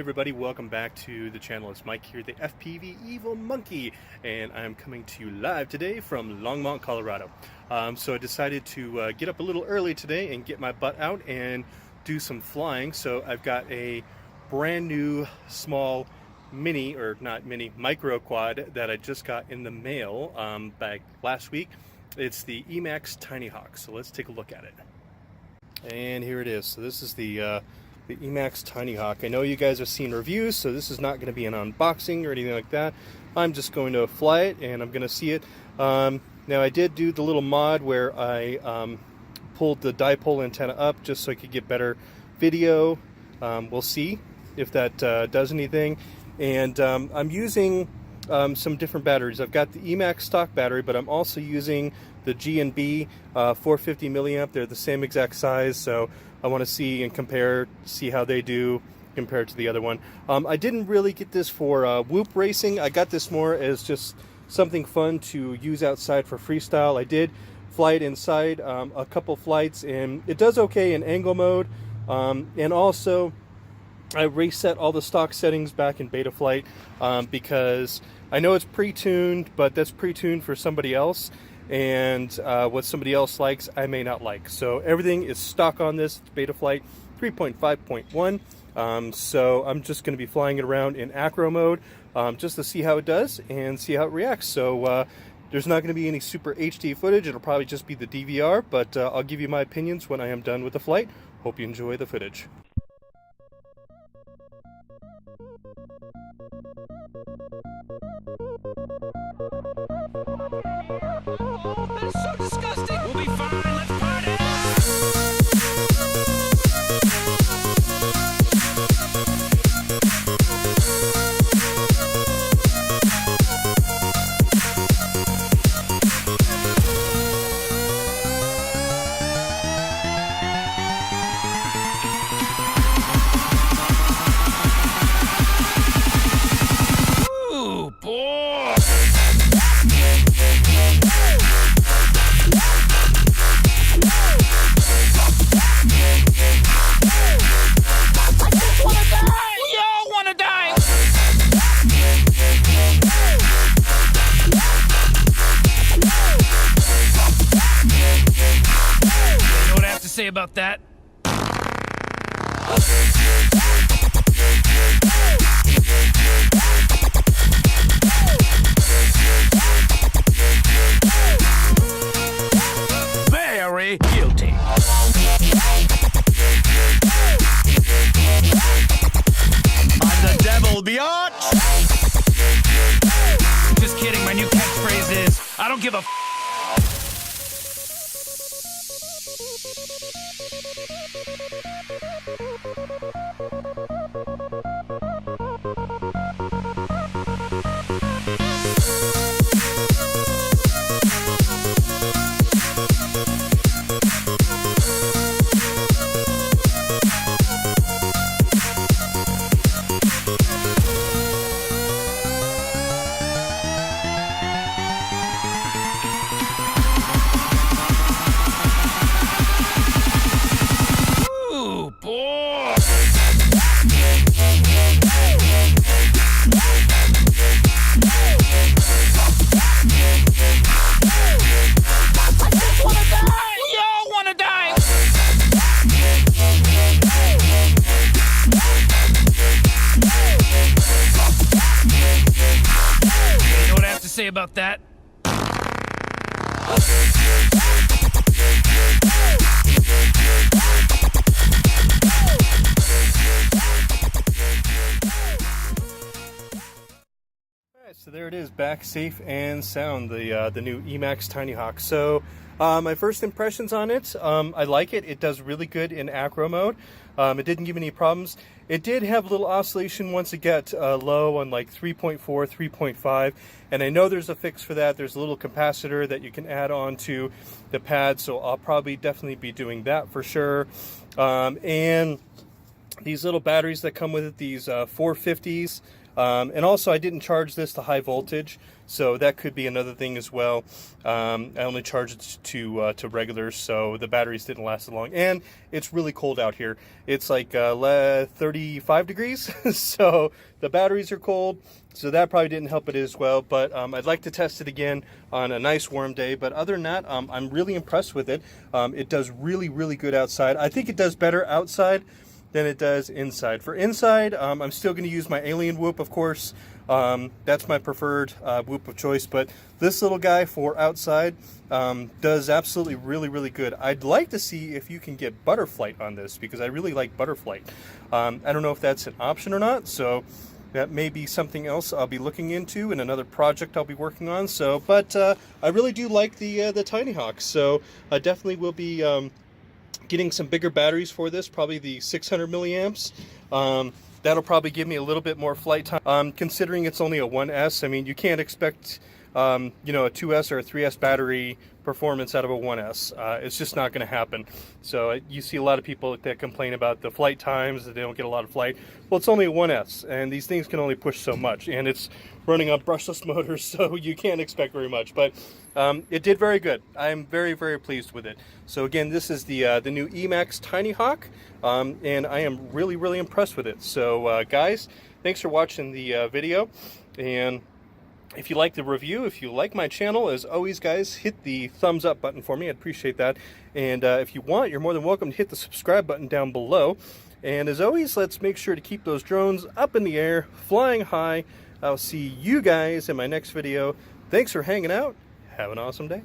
Everybody, welcome back to the channel. It's Mike here, the FPV Evil Monkey, and I'm coming to you live today from Longmont, Colorado. So I decided to get up a little early today and get my butt out and do some flying. So I've got a brand new small mini, or not mini, micro quad that I just got in the mail back last week. It's the EMAX Tiny Hawk. So let's take a look at it. And here it is. So this is the EMAX Tiny Hawk. I know you guys have seen reviews, so this is not going to be an unboxing or anything like that. I'm just going to fly it and I'm going to see it. Now I did do the little mod where I pulled the dipole antenna up just so I could get better video. We'll see if that does anything. And I'm using some different batteries. I've got the EMAX stock battery, but I'm also using the G&B 450 milliamp. They're the same exact size, so I want to see and compare, see how they do compared to the other one. I didn't really get this for whoop racing. I got this more as just something fun to use outside for freestyle. I did fly it inside a couple flights, and it does okay in angle mode. And also, I reset all the stock settings back in beta flight because I know it's pre-tuned, but that's pre-tuned for somebody else. And what somebody else likes, I may not like. So everything is stock on this. It's beta flight 3.5.1. So I'm just going to be flying it around in acro mode just to see how it does and see how it reacts. So there's not going to be any super HD footage. It'll probably just be the DVR, but I'll give you my opinions when I am done with the flight. Hope you enjoy the footage. That's so disgusting! We'll be fine, let's party! Ooh, boy! Say about that. Very guilty. I'm the devil, biatch. Just kidding, my new catchphrase is, I don't give a say about that. Alright, so there it is, back safe and sound, the new EMAX Tiny Hawk. So my first impressions on it, I like it. It does really good in acro mode. It didn't give me any problems. It did have a little oscillation once it got low on like 3.4, 3.5, and I know there's a fix for that. There's a little capacitor that you can add on to the pad, so I'll probably definitely be doing that for sure. And these little batteries that come with it, these 450s, And also I didn't charge this to high voltage, so that could be another thing as well. I only charged it to regular, so the batteries didn't last as long. And it's really cold out here. It's like 35 degrees, so the batteries are cold, so that probably didn't help it as well. But I'd like to test it again on a nice warm day. But other than that, I'm really impressed with it. It does really, really good outside. I think it does better outside than it does inside. For inside, I'm still going to use my Alien whoop, of course. That's my preferred whoop of choice, but this little guy for outside does absolutely really, really good. I'd like to see if you can get butterflight on this, because I really like butterflight. I don't know if that's an option or not, so that may be something else I'll be looking into in another project I'll be working on. So, but I really do like the Tiny Hawk, so I definitely will be getting some bigger batteries for this, probably the 600 milliamps. That'll probably give me a little bit more flight time. Considering it's only a 1S, I mean, you can't expect you know, a 2S or a 3S battery performance out of a 1S. It's just not going to happen. So you see a lot of people that complain about the flight times, that they don't get a lot of flight. Well, it's only a 1S, and these things can only push so much, and it's running on brushless motors, so you can't expect very much. But it did very good. I'm very, very pleased with it. So again, this is the new EMAX Tiny Hawk, and I am really, really impressed with it. So guys, thanks for watching the video, and if you like the review, if you like my channel, as always, guys, hit the thumbs up button for me. I'd appreciate that. And if you want, you're more than welcome to hit the subscribe button down below. And as always, let's make sure to keep those drones up in the air, flying high. I'll see you guys in my next video. Thanks for hanging out. Have an awesome day.